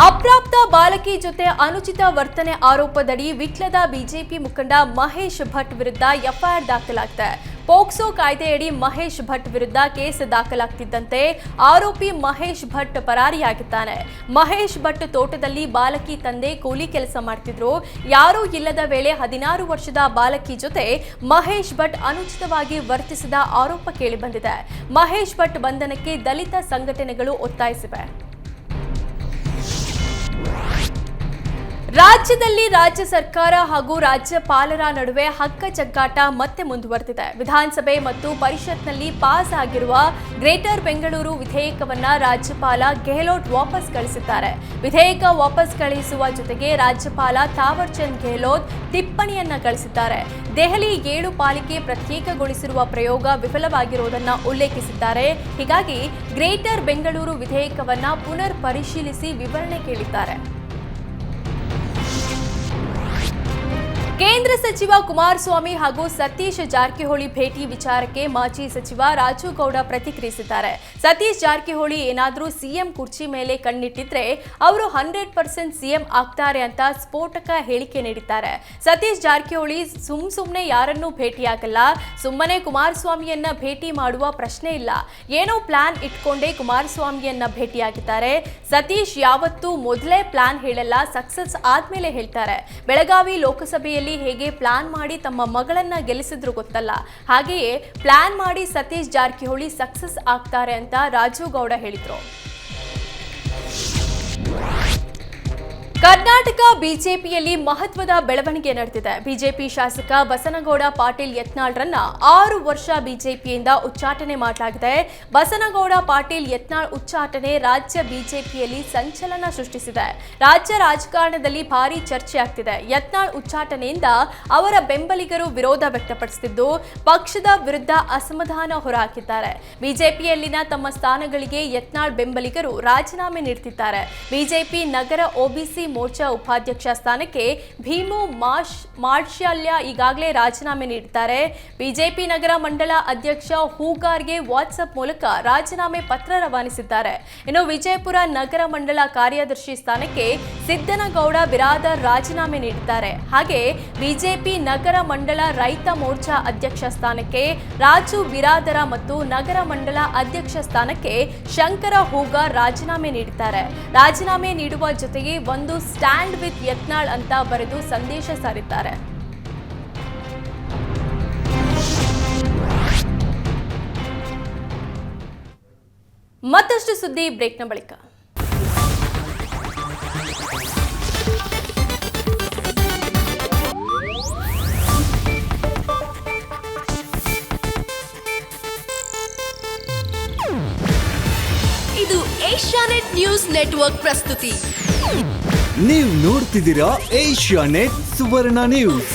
ಅಪ್ರಾಪ್ತ ಬಾಲಕಿ ಜೊತೆ ಅನುಚಿತ ವರ್ತನೆ ಆರೋಪದಡಿ ವಿಟ್ಲದ ಬಿಜೆಪಿ ಮುಖಂಡ ಮಹೇಶ್ ಭಟ್ ವಿರುದ್ಧ ಎಫ್ಐಆರ್ ದಾಖಲಾಗಿದೆ. ಪೋಕ್ಸೋ ಕಾಯ್ದೆಯಡಿ ಮಹೇಶ್ ಭಟ್ ವಿರುದ್ಧ ಕೇಸ್ ದಾಖಲಾಗ್ತಿದ್ದಂತೆ ಆರೋಪಿ ಮಹೇಶ್ ಭಟ್ ಪರಾರಿಯಾಗಿದ್ದಾನೆ. ಮಹೇಶ್ ಭಟ್ ತೋಟದಲ್ಲಿ ಬಾಲಕಿ ತಂದೆ ಕೂಲಿ ಕೆಲಸ ಮಾಡ್ತಿದ್ರು. ಯಾರೂ ಇಲ್ಲದ ವೇಳೆ 16 ವರ್ಷದ ಬಾಲಕಿ ಜೊತೆ ಮಹೇಶ್ ಭಟ್ ಅನುಚಿತವಾಗಿ ವರ್ತಿಸಿದ ಆರೋಪ ಕೇಳಿಬಂದಿದೆ. ಮಹೇಶ್ ಭಟ್ ಬಂಧನಕ್ಕೆ ದಲಿತ ಸಂಘಟನೆಗಳು ಒತ್ತಾಯಿಸಿವೆ. ರಾಜ್ಯದಲ್ಲಿ ರಾಜ್ಯ ಸರ್ಕಾರ ಹಾಗೂ ರಾಜ್ಯಪಾಲರ ನಡುವೆ ಹಗ್ಗ ಜಗ್ಗಾಟ ಮತ್ತೆ ಮುಂದುವರೆದಿದೆ. ವಿಧಾನಸಭೆ ಮತ್ತು ಪರಿಷತ್ನಲ್ಲಿ ಪಾಸ್ ಆಗಿರುವ ಗ್ರೇಟರ್ ಬೆಂಗಳೂರು ವಿಧೇಯಕವನ್ನ ರಾಜ್ಯಪಾಲ ಗೆಹ್ಲೋಟ್ ವಾಪಸ್ ಕಳಿಸಿದ್ದಾರೆ. ವಿಧೇಯಕ ವಾಪಸ್ ಕಳುಹಿಸುವ ಜೊತೆಗೆ ರಾಜ್ಯಪಾಲ ಥಾವರ್ ಚಂದ್ ಗೆಹ್ಲೋಟ್ ಟಿಪ್ಪಣಿಯನ್ನ ಕಳಿಸಿದ್ದಾರೆ. ದೆಹಲಿ 7 ಪಾಲಿಕೆ ಪ್ರತ್ಯೇಕಗೊಳಿಸಿರುವ ಪ್ರಯೋಗ ವಿಫಲವಾಗಿರುವುದನ್ನು ಉಲ್ಲೇಖಿಸಿದ್ದಾರೆ. ಹೀಗಾಗಿ ಗ್ರೇಟರ್ ಬೆಂಗಳೂರು ವಿಧೇಯಕವನ್ನ ಪುನರ್ ಪರಿಶೀಲಿಸಿ ವಿವರಣೆ ಕೇಳಿದ್ದಾರೆ. ಕೇಂದ್ರ ಸಚಿವ ಕುಮಾರಸ್ವಾಮಿ ಹಾಗೂ ಸತೀಶ್ ಜಾರಕಿಹೊಳಿ ಭೇಟಿ ವಿಚಾರಕ್ಕೆ ಮಾಜಿ ಸಚಿವ ರಾಜು ಗೌಡ ಪ್ರತಿಕ್ರಿಯಿಸಿದ್ದಾರೆ. ಸತೀಶ್ ಜಾರಕಿಹೊಳಿ ಏನಾದರೂ ಸಿಎಂ ಕುರ್ಚಿ ಮೇಲೆ ಕಣ್ಣಿಟ್ಟಿದ್ರೆ ಅವರು 100% ಸಿಎಂ ಆಗ್ತಾರೆ ಅಂತ ಸ್ಫೋಟಕ ಹೇಳಿಕೆ ನೀಡಿದ್ದಾರೆ. ಸತೀಶ್ ಜಾರಕಿಹೊಳಿ ಸುಮ್ಮನೆ ಯಾರನ್ನೂ ಭೇಟಿಯಾಗಲ್ಲ, ಸುಮ್ಮನೆ ಕುಮಾರಸ್ವಾಮಿಯನ್ನ ಭೇಟಿ ಮಾಡುವ ಪ್ರಶ್ನೆ ಇಲ್ಲ, ಏನೋ ಪ್ಲಾನ್ ಇಟ್ಕೊಂಡೇ ಕುಮಾರಸ್ವಾಮಿಯನ್ನ ಭೇಟಿಯಾಗಿದ್ದಾರೆ. ಸತೀಶ್ ಯಾವತ್ತೂ ಮೊದಲೇ ಪ್ಲಾನ್ ಹೇಳಲ್ಲ, ಸಕ್ಸಸ್ ಆದ್ಮೇಲೆ ಹೇಳ್ತಾರೆ. ಬೆಳಗಾವಿ ಲೋಕಸಭೆಯಲ್ಲಿ ಹೇಗೆ ಪ್ಲಾನ್ ಮಾಡಿ ತಮ್ಮ ಮಗಳನ್ನ ಗೆಲ್ಲಿಸಿದ್ರು ಗೊತ್ತಲ್ಲ, ಹಾಗೆಯೇ ಪ್ಲಾನ್ ಮಾಡಿ ಸತೀಶ್ ಜಾರಕಿಹೊಳಿ ಸಕ್ಸಸ್ ಆಗ್ತಾರೆ ಅಂತ ರಾಜು ಗೌಡ ಹೇಳಿದ್ರು. ಕರ್ನಾಟಕ ಬಿಜೆಪಿಯಲ್ಲಿ ಮಹತ್ವದ ಬೆಳವಣಿಗೆ ನಡೆದಿದೆ. ಬಿಜೆಪಿ ಶಾಸಕ ಬಸನಗೌಡ ಪಾಟೀಲ್ ಯತ್ನಾಳ್ರನ್ನ 6 ವರ್ಷ ಬಿಜೆಪಿಯಿಂದ ಉಚ್ಚಾಟನೆ ಮಾಡಲಾಗಿದೆ. ಬಸನಗೌಡ ಪಾಟೀಲ್ ಯತ್ನಾಳ್ ಉಚ್ಚಾಟನೆ ರಾಜ್ಯ ಬಿಜೆಪಿಯಲ್ಲಿ ಸಂಚಲನ ಸೃಷ್ಟಿಸಿದೆ. ರಾಜ್ಯ ರಾಜಕಾರಣದಲ್ಲಿ ಭಾರಿ ಚರ್ಚೆ ಆಗ್ತಿದೆ. ಯತ್ನಾಳ್ ಉಚ್ಚಾಟನೆಯಿಂದ ಅವರ ಬೆಂಬಲಿಗರು ವಿರೋಧ ವ್ಯಕ್ತಪಡಿಸುತ್ತಿದ್ದು ಪಕ್ಷದ ವಿರುದ್ಧ ಅಸಮಾಧಾನ ಹೊರಹಾಕಿದ್ದಾರೆ. ಬಿಜೆಪಿಯಲ್ಲಿನ ತಮ್ಮ ಸ್ಥಾನಗಳಿಗೆ ಯತ್ನಾಳ್ ಬೆಂಬಲಿಗರು ರಾಜೀನಾಮೆ ನೀಡುತ್ತಿದ್ದಾರೆ. ಬಿಜೆಪಿ ನಗರ ಒಬಿಸಿ ಮೋರ್ಚಾ ಉಪಾಧ್ಯಕ್ಷ ಸ್ಥಾನಕ್ಕೆ ಭೀಮು ಮಾರ್ಷಲ್ಯ ಈಗಾಗಲೇ ರಾಜೀನಾಮೆ ನೀಡಿದ್ದಾರೆ. ಬಿಜೆಪಿ ನಗರ ಮಂಡಲ ಅಧ್ಯಕ್ಷ ಹೂಗಾರ್ಗೆ ವಾಟ್ಸ್ಆಪ್ ಮೂಲಕ ರಾಜೀನಾಮೆ ಪತ್ರ ರವಾನಿಸಿದ್ದಾರೆ. ಇನ್ನು ವಿಜಯಪುರ ನಗರ ಮಂಡಲ ಕಾರ್ಯದರ್ಶಿ ಸ್ಥಾನಕ್ಕೆ ಸಿದ್ದನಗೌಡ ಬಿರಾದರ್ ರಾಜೀನಾಮೆ ನೀಡಿದ್ದಾರೆ. ಹಾಗೆ ಬಿಜೆಪಿ ನಗರ ಮಂಡಲ ರೈತ ಮೋರ್ಚಾ ಅಧ್ಯಕ್ಷ ಸ್ಥಾನಕ್ಕೆ ರಾಜು ಬಿರಾದರ ಮತ್ತು ನಗರ ಮಂಡಲ ಅಧ್ಯಕ್ಷ ಸ್ಥಾನಕ್ಕೆ ಶಂಕರ ಹೂಗಾರ್ ರಾಜೀನಾಮೆ ನೀಡಿದ್ದಾರೆ. ರಾಜೀನಾಮೆ ನೀಡುವ ಜೊತೆಗೆ ಒಂದು ಸ್ಟ್ಯಾಂಡ್ ವಿತ್ ಯತ್ನಾಳ್ ಅಂತ ಬರೆದು ಸಂದೇಶ ಸಾರಿದ್ದಾರೆ. ಮತ್ತಷ್ಟು ಸುದ್ದಿ ಬ್ರೇಕ್ನ ಬಳಿಕ. ಇದು ಏಷ್ಯಾನೆಟ್ ನ್ಯೂಸ್ ನೆಟ್ವರ್ಕ್ ಪ್ರಸ್ತುತಿ. ನೀವು ನೋಡ್ತಿದ್ದೀರಾ ಏಷ್ಯಾನೆಟ್ ಸುವರ್ಣ ನ್ಯೂಸ್.